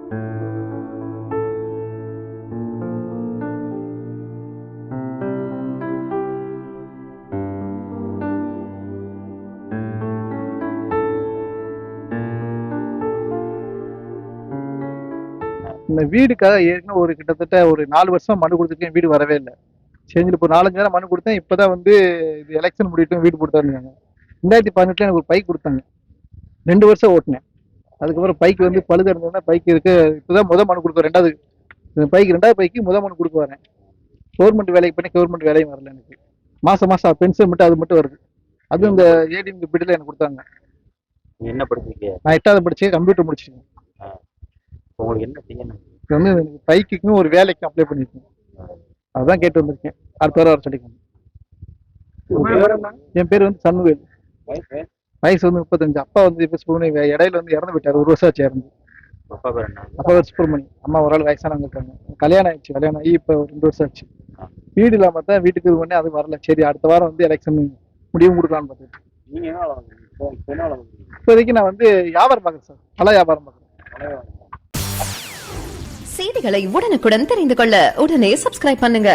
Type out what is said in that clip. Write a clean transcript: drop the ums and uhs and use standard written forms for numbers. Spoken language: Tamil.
இந்த வீடுக்காக ஏற்கனவே ஒரு கிட்டத்தட்ட ஒரு 4 வருஷம் மனு கொடுத்துருக்கேன், வீடு வரவே இல்லை. செஞ்சுட்டு இப்போ 4-5 நேரம் மனு கொடுத்தேன். இப்போதான் வந்து இது எலெக்ஷன் முடியட்டும் வீடு கொடுத்தாருங்க. 2018 எனக்கு ஒரு பைக் கொடுத்தாங்க, 2 வருஷம் ஓட்டினேன். அதுக்கப்புறம் பைக் வந்து பழுது இருந்ததுன்னா பைக் இருக்கு. இப்போதான் மனு கொடுக்க ரெண்டாவது பைக், ரெண்டாவது பைக்கு மனு கொடுக்க வரேன். கவர்மெண்ட் வேலைக்கு பண்ணி கவர்மெண்ட் வேலையும் வரல எனக்கு. மாசம் மாசம் பென்ஷன் மட்டும் அது மட்டும் வருது. அதுவும் இந்த ஏடிஎம் பிடில எனக்கு கொடுத்தாங்க. என்ன படிச்சிருக்கீங்க? நான் 8வது படிச்சு கம்ப்யூட்டர் முடிச்சிருக்கேன். உங்களுக்கு என்ன செய்யணும்? இப்போ வந்து பைக்குக்கும் ஒரு வேலைக்கு அப்ளை பண்ணியிருக்கேன். அதுதான் கேட்டு வந்திருக்கேன். அடுத்த வாரம் வர சொல்லிக்கணும். என் பேர் வந்து சண்முவேல். வயசு வந்து 35. அப்பா வந்து இப்போ இடையில வந்து இறந்து போயிட்டாரு. 1 வருஷம் ஆச்சு இறந்து. அப்பா பேர் என்ன? அப்பா பேர் சுப்பிரமணி. அம்மா ஒரு ஆள் வயசானவங்க இருக்காங்க. கல்யாணம் ஆயிடுச்சு. கல்யாணம் ஆகி இப்போ 2 வருஷம் ஆச்சு. வீடு இல்லாம தான் வீட்டுக்கு இது பண்ணி அது வரல. சரி அடுத்த வாரம் வந்து எலெக்ஷன் முடிவும் கொடுக்கலான்னு பார்த்துட்டு. நீங்க என்ன இப்போதைக்கு நான் வந்து வியாபாரம் பார்க்குறேன் சார். பல வியாபாரம் பார்க்குறேன். செய்திகளை உடனுக்குடன் தெரிந்து கொள்ள உடனே சப்ஸ்கிரைப் பண்ணுங்க.